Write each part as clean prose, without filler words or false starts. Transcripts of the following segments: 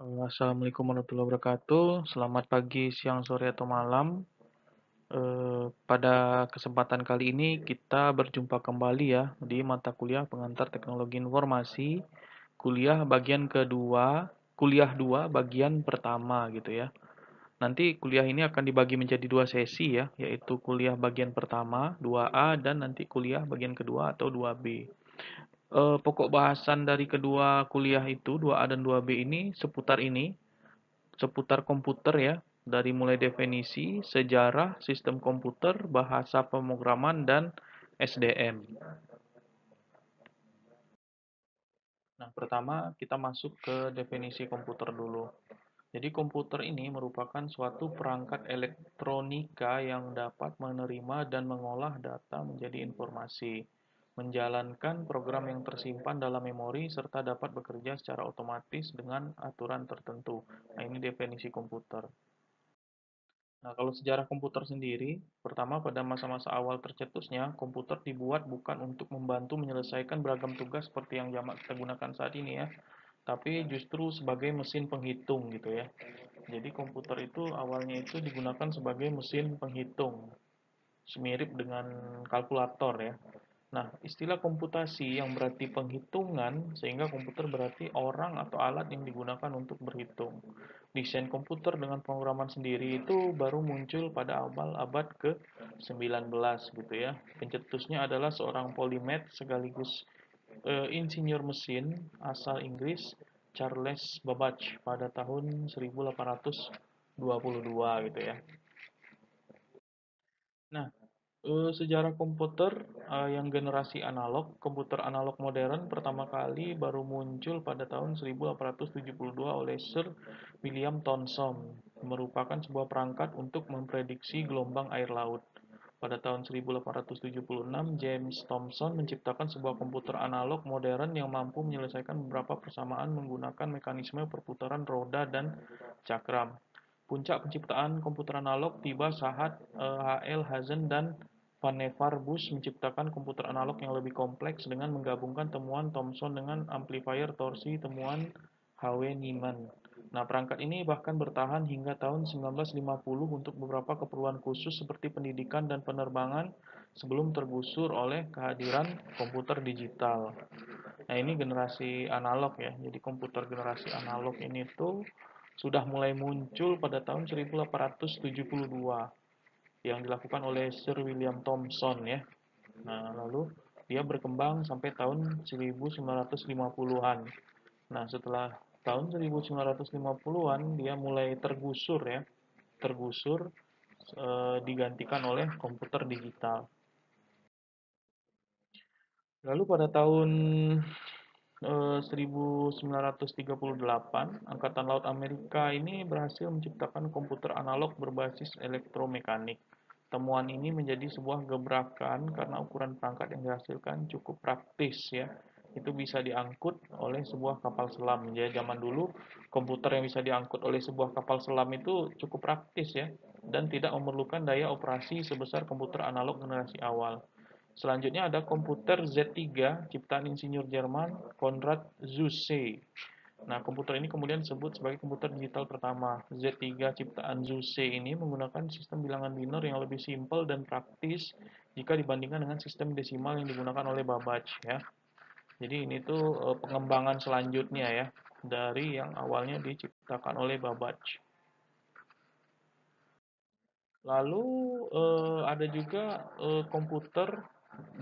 Assalamualaikum warahmatullahi wabarakatuh. Selamat pagi, siang, sore, atau malam. Pada kesempatan kali ini kita berjumpa kembali ya di mata kuliah pengantar teknologi informasi, kuliah 2 bagian pertama gitu ya. Nanti kuliah ini akan dibagi menjadi 2 sesi ya, yaitu kuliah bagian pertama 2A dan nanti kuliah bagian kedua atau 2B. Pokok bahasan dari kedua kuliah itu 2A dan 2B seputar komputer ya, dari mulai definisi, sejarah, sistem komputer, bahasa pemrograman, dan SDM. Nah, pertama kita masuk ke definisi komputer dulu. Jadi komputer ini merupakan suatu perangkat elektronika yang dapat menerima dan mengolah data menjadi informasi, menjalankan program yang tersimpan dalam memori, serta dapat bekerja secara otomatis dengan aturan tertentu. Nah, ini definisi komputer. Nah, kalau sejarah komputer sendiri, pertama pada masa-masa awal tercetusnya, komputer dibuat bukan untuk membantu menyelesaikan beragam tugas seperti yang jamak kita gunakan saat ini ya, tapi justru sebagai mesin penghitung gitu ya. Jadi komputer itu awalnya itu digunakan sebagai mesin penghitung, semirip dengan kalkulator ya. Nah, istilah komputasi yang berarti penghitungan, sehingga komputer berarti orang atau alat yang digunakan untuk berhitung. Desain komputer dengan pemrograman sendiri itu baru muncul pada awal abad ke-19 gitu ya. Pencetusnya adalah seorang polimath sekaligus insinyur mesin asal Inggris, Charles Babbage pada tahun 1822 gitu ya. Nah, sejarah komputer yang generasi analog, komputer analog modern pertama kali baru muncul pada tahun 1872 oleh Sir William Thomson, merupakan sebuah perangkat untuk memprediksi gelombang air laut. Pada tahun 1876, James Thomson menciptakan sebuah komputer analog modern yang mampu menyelesaikan beberapa persamaan menggunakan mekanisme perputaran roda dan cakram. Puncak penciptaan komputer analog tiba saat H.L. Hazen dan Vannevar Bush menciptakan komputer analog yang lebih kompleks dengan menggabungkan temuan Thomson dengan amplifier torsi temuan H.W. Niemann. Nah, perangkat ini bahkan bertahan hingga tahun 1950 untuk beberapa keperluan khusus seperti pendidikan dan penerbangan sebelum tergusur oleh kehadiran komputer digital. Nah, ini generasi analog ya. Jadi komputer generasi analog ini tuh sudah mulai muncul pada tahun 1872 yang dilakukan oleh Sir William Thomson ya. Nah, lalu dia berkembang sampai tahun 1950-an. Nah, setelah tahun 1950-an dia mulai tergusur ya. Tergusur digantikan oleh komputer digital. Lalu pada tahun 1938, Angkatan Laut Amerika ini berhasil menciptakan komputer analog berbasis elektromekanik. Temuan ini menjadi sebuah gebrakan karena ukuran perangkat yang dihasilkan cukup praktis ya. Itu bisa diangkut oleh sebuah kapal selam. Ya, zaman dulu komputer yang bisa diangkut oleh sebuah kapal selam itu cukup praktis ya dan tidak memerlukan daya operasi sebesar komputer analog generasi awal. Selanjutnya ada komputer Z3 ciptaan insinyur Jerman Konrad Zuse. Nah, komputer ini kemudian disebut sebagai komputer digital pertama. Z3 ciptaan Zuse ini menggunakan sistem bilangan biner yang lebih simpel dan praktis jika dibandingkan dengan sistem desimal yang digunakan oleh Babbage ya. Jadi ini tuh pengembangan selanjutnya ya dari yang awalnya diciptakan oleh Babbage. Lalu ada juga komputer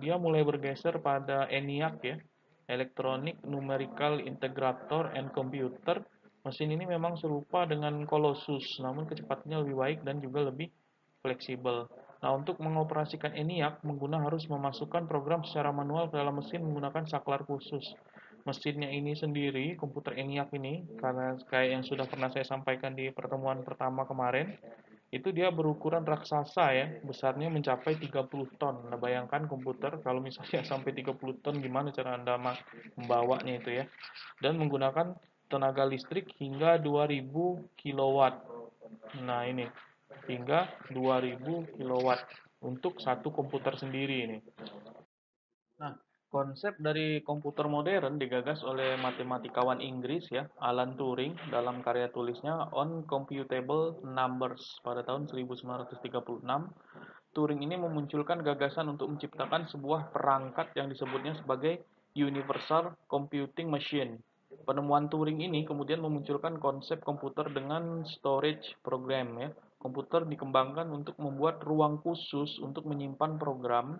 dia mulai bergeser pada ENIAC ya, Electronic Numerical Integrator and Computer. Mesin ini memang serupa dengan Colossus, namun kecepatannya lebih baik dan juga lebih fleksibel. Nah, untuk mengoperasikan ENIAC, pengguna harus memasukkan program secara manual ke dalam mesin menggunakan saklar khusus. Mesinnya ini sendiri, komputer ENIAC ini, karena kayak yang sudah pernah saya sampaikan di pertemuan pertama kemarin, itu dia berukuran raksasa ya, besarnya mencapai 30 ton. Nah, bayangkan komputer kalau misalnya sampai 30 ton gimana cara Anda membawanya itu ya. Dan menggunakan tenaga listrik hingga 2000 kilowatt. Nah, ini hingga 2000 kilowatt untuk satu komputer sendiri ini. Nah, Konsep dari komputer modern digagas oleh matematikawan Inggris ya, Alan Turing dalam karya tulisnya On Computable Numbers pada tahun 1936. Turing ini memunculkan gagasan untuk menciptakan sebuah perangkat yang disebutnya sebagai Universal Computing Machine. Penemuan Turing ini kemudian memunculkan konsep komputer dengan storage program ya. Komputer dikembangkan untuk membuat ruang khusus untuk menyimpan program,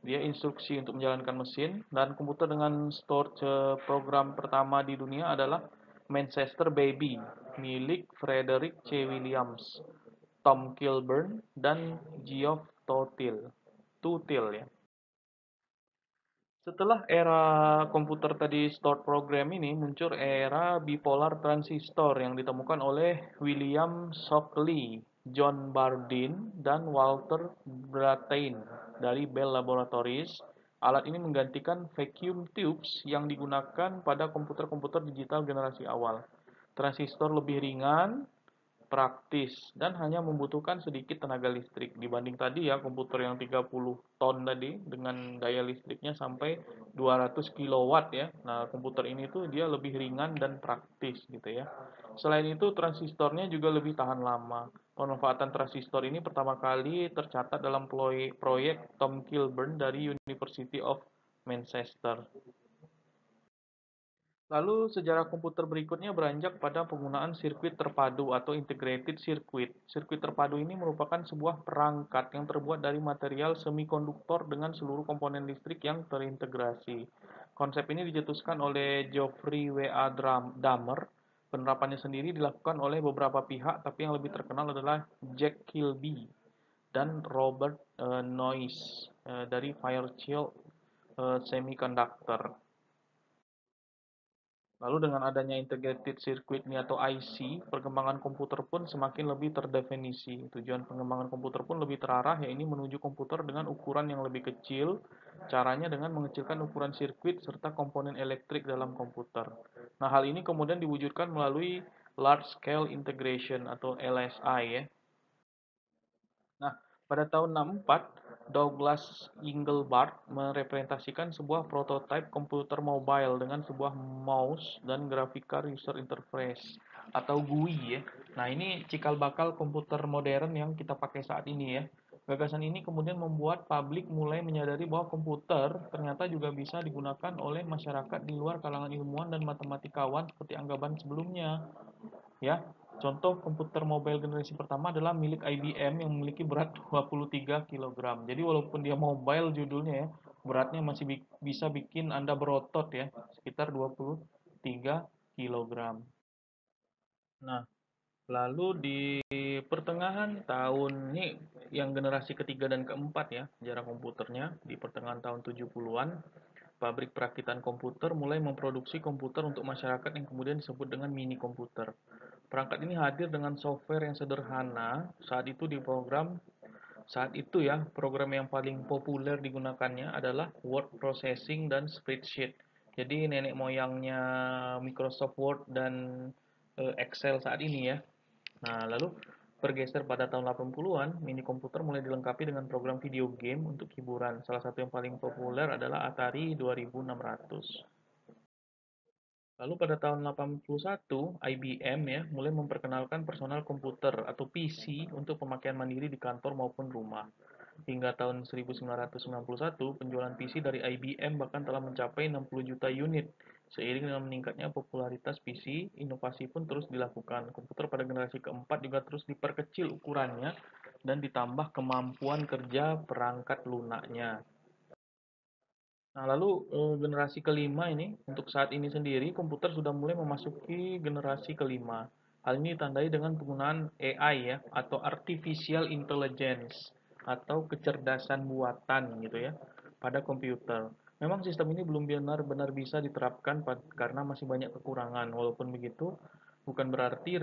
dia instruksi untuk menjalankan mesin, dan komputer dengan storage program pertama di dunia adalah Manchester Baby milik Frederick C. Williams, Tom Kilburn, dan Geoff Tutil ya. Setelah era komputer tadi stored program ini, muncul era bipolar transistor yang ditemukan oleh William Shockley, John Bardeen, dan Walter Brattain dari Bell Laboratories. Alat ini menggantikan vacuum tubes yang digunakan pada komputer-komputer digital generasi awal. Transistor lebih ringan, praktis, dan hanya membutuhkan sedikit tenaga listrik dibanding tadi ya komputer yang 30 ton tadi dengan daya listriknya sampai 200 kilowatt ya. Nah, komputer ini tuh dia lebih ringan dan praktis gitu ya. Selain itu transistornya juga lebih tahan lama. Pemanfaatan transistor ini pertama kali tercatat dalam proyek Tom Kilburn dari University of Manchester. Lalu sejarah komputer berikutnya beranjak pada penggunaan sirkuit terpadu atau integrated circuit. Sirkuit terpadu ini merupakan sebuah perangkat yang terbuat dari material semikonduktor dengan seluruh komponen listrik yang terintegrasi. Konsep ini dicetuskan oleh Geoffrey W.A. Dahmer. Penerapannya sendiri dilakukan oleh beberapa pihak, tapi yang lebih terkenal adalah Jack Kilby dan Robert Noyce dari Fairchild Semiconductor. Lalu dengan adanya integrated circuit ini atau IC, perkembangan komputer pun semakin lebih terdefinisi. Tujuan pengembangan komputer pun lebih terarah, yaitu menuju komputer dengan ukuran yang lebih kecil. Caranya dengan mengecilkan ukuran sirkuit serta komponen elektrik dalam komputer. Nah, hal ini kemudian diwujudkan melalui Large Scale Integration atau LSI ya. Nah, pada tahun 64, Douglas Engelbart merepresentasikan sebuah prototipe komputer mobile dengan sebuah mouse dan Graphical User Interface atau GUI ya. Nah, ini cikal bakal komputer modern yang kita pakai saat ini ya. Gagasan ini kemudian membuat publik mulai menyadari bahwa komputer ternyata juga bisa digunakan oleh masyarakat di luar kalangan ilmuwan dan matematikawan seperti anggapan sebelumnya. Ya, contoh komputer mobile generasi pertama adalah milik IBM yang memiliki berat 23 kilogram. Jadi walaupun dia mobile judulnya ya, beratnya masih bisa bikin Anda berotot ya, sekitar 23 kilogram. Nah, lalu di pertengahan tahun ini yang generasi ketiga dan keempat ya, sejarah komputernya di pertengahan tahun 70-an, pabrik perakitan komputer mulai memproduksi komputer untuk masyarakat yang kemudian disebut dengan mini komputer. Perangkat ini hadir dengan software yang sederhana. Saat itu ya, program yang paling populer digunakannya adalah word processing dan spreadsheet. Jadi nenek moyangnya Microsoft Word dan Excel saat ini ya. Nah, lalu bergeser pada tahun 80-an, mini komputer mulai dilengkapi dengan program video game untuk hiburan. Salah satu yang paling populer adalah Atari 2600. Lalu pada tahun 81, IBM ya mulai memperkenalkan personal komputer atau PC untuk pemakaian mandiri di kantor maupun rumah. Hingga tahun 1991, penjualan PC dari IBM bahkan telah mencapai 60 juta unit. Seiring dengan meningkatnya popularitas PC, inovasi pun terus dilakukan. Komputer pada generasi keempat juga terus diperkecil ukurannya dan ditambah kemampuan kerja perangkat lunaknya. Nah, lalu generasi kelima ini, untuk saat ini sendiri, komputer sudah mulai memasuki generasi kelima. Hal ini ditandai dengan penggunaan AI ya, atau Artificial Intelligence, atau kecerdasan buatan gitu ya, pada komputer. Memang sistem ini belum benar-benar bisa diterapkan karena masih banyak kekurangan. Walaupun begitu, bukan berarti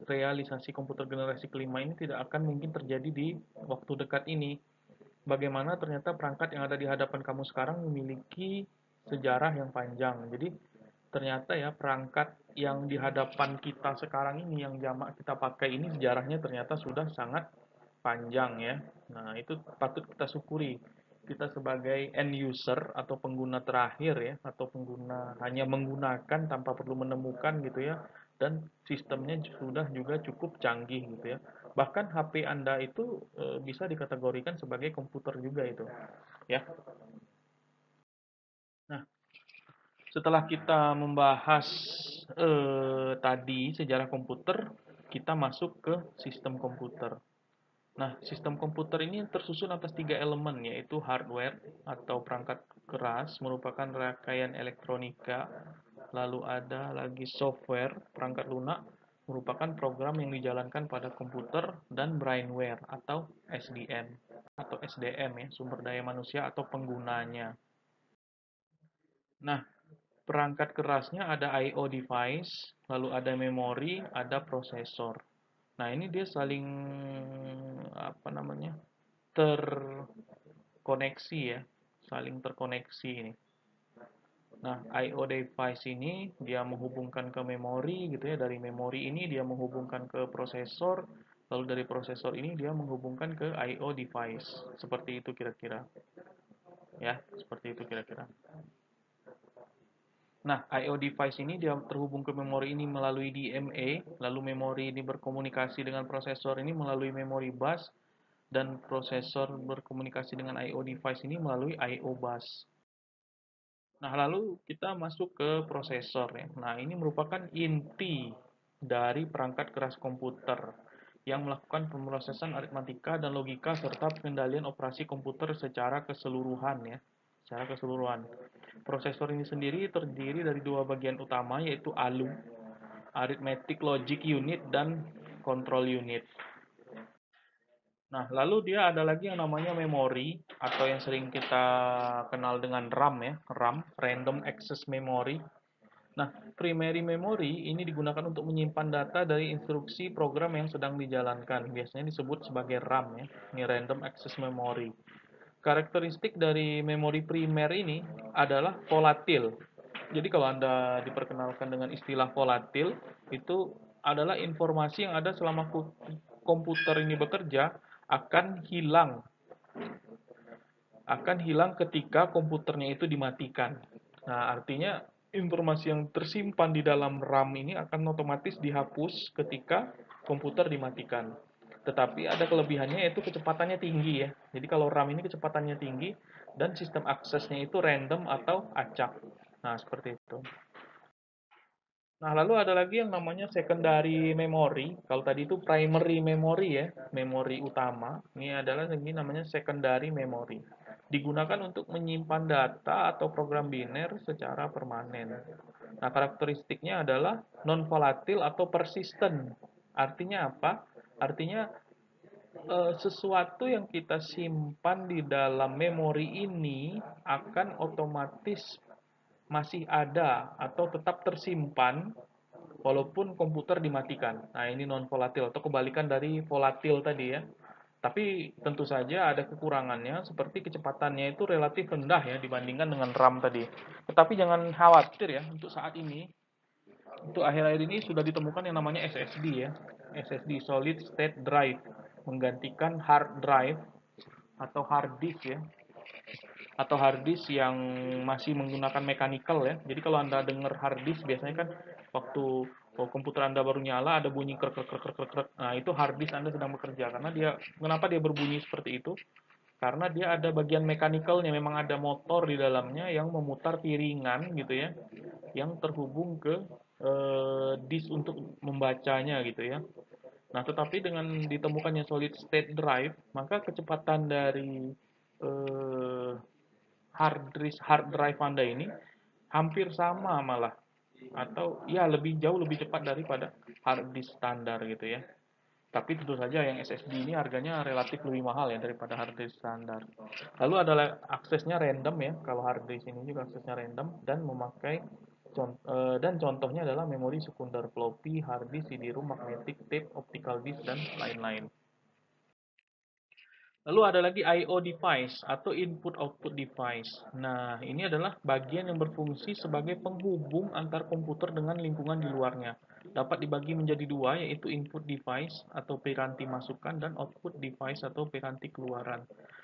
realisasi komputer generasi kelima ini tidak akan mungkin terjadi di waktu dekat ini. Bagaimana ternyata perangkat yang ada di hadapan kamu sekarang memiliki sejarah yang panjang. Jadi ternyata ya perangkat yang di hadapan kita sekarang ini yang jamak kita pakai ini sejarahnya ternyata sudah sangat panjang ya. Nah, itu patut kita syukuri. kita sebagai end user atau pengguna terakhir ya, atau pengguna hanya menggunakan tanpa perlu menemukan gitu ya, dan sistemnya sudah juga cukup canggih gitu ya. Bahkan HP Anda itu bisa dikategorikan sebagai komputer juga itu ya. Nah, setelah kita membahas tadi sejarah komputer, kita masuk ke sistem komputer. Nah, sistem komputer ini tersusun atas tiga elemen, yaitu hardware atau perangkat keras, merupakan rangkaian elektronika. Lalu ada lagi software, perangkat lunak, merupakan program yang dijalankan pada komputer, dan brainware atau SDM atau SDM ya, sumber daya manusia atau penggunanya. Nah, perangkat kerasnya ada I/O device, lalu ada memori, ada prosesor. Nah, ini dia saling apa namanya? Terkoneksi ya, saling terkoneksi ini. Nah, I/O device ini dia menghubungkan ke memori gitu ya, dari memori ini dia menghubungkan ke prosesor, lalu dari prosesor ini dia menghubungkan ke I/O device. Seperti itu kira-kira. Ya, seperti itu kira-kira. Nah, I/O device ini dia terhubung ke memori ini melalui DMA, lalu memori ini berkomunikasi dengan prosesor ini melalui memori bus, dan prosesor berkomunikasi dengan I/O device ini melalui I/O bus. Nah, lalu kita masuk ke prosesor ya. Nah, ini merupakan inti dari perangkat keras komputer yang melakukan pemrosesan aritmatika dan logika serta pengendalian operasi komputer secara keseluruhan ya. Secara keseluruhan. Prosesor ini sendiri terdiri dari dua bagian utama yaitu ALU, Arithmetic Logic Unit, dan Control Unit. Nah, lalu dia ada lagi yang namanya memori atau yang sering kita kenal dengan RAM ya, RAM, Random Access Memory. Nah, primary memory ini digunakan untuk menyimpan data dari instruksi program yang sedang dijalankan. Biasanya disebut sebagai RAM ya, ini Random Access Memory. Karakteristik dari memori primer ini adalah volatil. Jadi kalau Anda diperkenalkan dengan istilah volatil, itu adalah informasi yang ada selama komputer ini bekerja akan hilang ketika komputernya itu dimatikan. Nah, artinya informasi yang tersimpan di dalam RAM ini akan otomatis dihapus ketika komputer dimatikan. Tetapi ada kelebihannya yaitu kecepatannya tinggi ya. Jadi kalau RAM ini kecepatannya tinggi dan sistem aksesnya itu random atau acak. Nah, seperti itu. Nah, lalu ada lagi yang namanya secondary memory. Kalau tadi itu primary memory ya, memori utama. Ini adalah ini namanya secondary memory. Digunakan untuk menyimpan data atau program biner secara permanen. Nah, karakteristiknya adalah non-volatil atau persistent. Artinya apa? Artinya sesuatu yang kita simpan di dalam memori ini akan otomatis masih ada atau tetap tersimpan walaupun komputer dimatikan. Nah, ini non volatil atau kebalikan dari volatil tadi ya. Tapi tentu saja ada kekurangannya seperti kecepatannya itu relatif rendah ya dibandingkan dengan RAM tadi. Tetapi jangan khawatir ya, untuk saat ini, untuk akhir-akhir ini sudah ditemukan yang namanya SSD ya. SSD Solid State Drive menggantikan hard drive atau hard disk ya, atau hard disk yang masih menggunakan mechanical ya. Jadi kalau Anda dengar hard disk biasanya kan waktu komputer Anda baru nyala ada bunyi krek krek krek krek krek. Nah, itu hard disk Anda sedang bekerja karena kenapa dia berbunyi seperti itu? Karena dia ada bagian mechanical-nya, memang ada motor di dalamnya yang memutar piringan gitu ya, yang terhubung ke disk untuk membacanya gitu ya. Nah, tetapi dengan ditemukannya solid state drive, maka kecepatan dari eh, hard drive Anda ini hampir sama malah, atau ya lebih jauh lebih cepat daripada hard disk standar gitu ya. Tapi tentu saja yang SSD ini harganya relatif lebih mahal ya daripada hard disk standar. Lalu adalah aksesnya random ya. Kalau hard disk ini juga aksesnya random dan memakai dan contohnya adalah memori sekunder floppy, hard disk, CD-ROM, magnetic tape, optical disk, dan lain-lain. Lalu ada lagi I/O device atau input-output device. Nah, ini adalah bagian yang berfungsi sebagai penghubung antar komputer dengan lingkungan di luarnya. Dapat dibagi menjadi dua, yaitu input device atau piranti masukan dan output device atau piranti keluaran.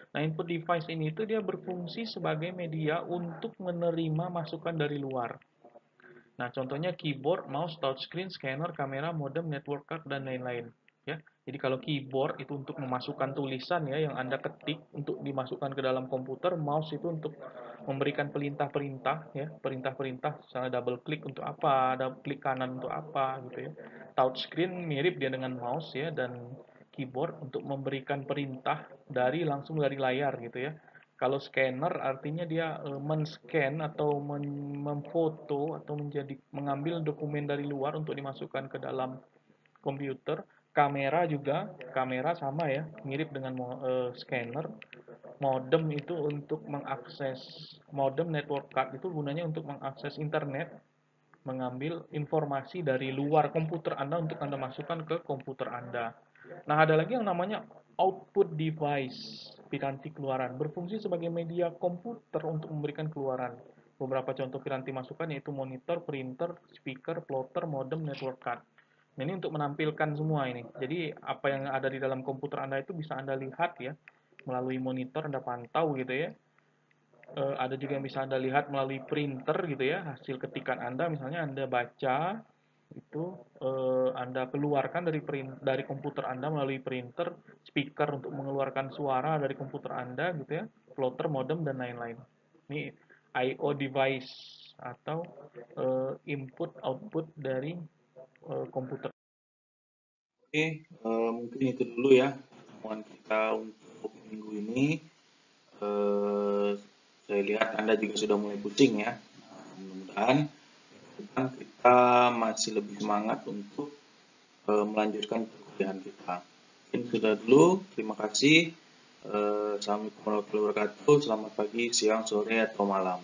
Nah, input device ini itu dia berfungsi sebagai media untuk menerima masukan dari luar. Nah, contohnya keyboard, mouse, touchscreen, scanner, kamera, modem, network card, dan lain-lain. Ya, jadi kalau keyboard itu untuk memasukkan tulisan ya yang Anda ketik untuk dimasukkan ke dalam komputer, mouse itu untuk memberikan perintah-perintah ya, perintah-perintah, misalnya double klik untuk apa, double klik kanan untuk apa gitu ya. Touchscreen mirip dia dengan mouse ya, dan keyboard untuk memberikan perintah langsung dari layar gitu ya. Kalau scanner artinya dia men-scan atau memfoto atau mengambil dokumen dari luar untuk dimasukkan ke dalam komputer. Kamera juga, kamera sama ya, mirip dengan scanner. Modem itu untuk mengakses, modem network card itu gunanya untuk mengakses internet, mengambil informasi dari luar komputer Anda untuk Anda masukkan ke komputer Anda. Nah, ada lagi yang namanya output device, piranti keluaran, berfungsi sebagai media komputer untuk memberikan keluaran. Beberapa contoh piranti masukan yaitu monitor, printer, speaker, plotter, modem, network card. Nah, ini untuk menampilkan semua ini. Jadi, apa yang ada di dalam komputer Anda itu bisa Anda lihat ya, melalui monitor Anda pantau gitu ya. Ada juga yang bisa Anda lihat melalui printer gitu ya, hasil ketikan Anda, misalnya Anda baca itu Anda keluarkan dari komputer Anda melalui printer, speaker untuk mengeluarkan suara dari komputer Anda gitu ya, plotter, modem, dan lain-lain. Ini I/O device atau input output dari komputer. Oke, mungkin itu dulu ya pertemuan kita untuk minggu ini. Eh, saya lihat Anda juga sudah mulai pusing ya. Nah, mudah-mudahan depan kita masih lebih semangat untuk melanjutkan perkuliahan kita. Mungkin sudah dulu, terima kasih. Assalamualaikum warahmatullahi wabarakatuh. Selamat pagi, siang, sore, atau malam.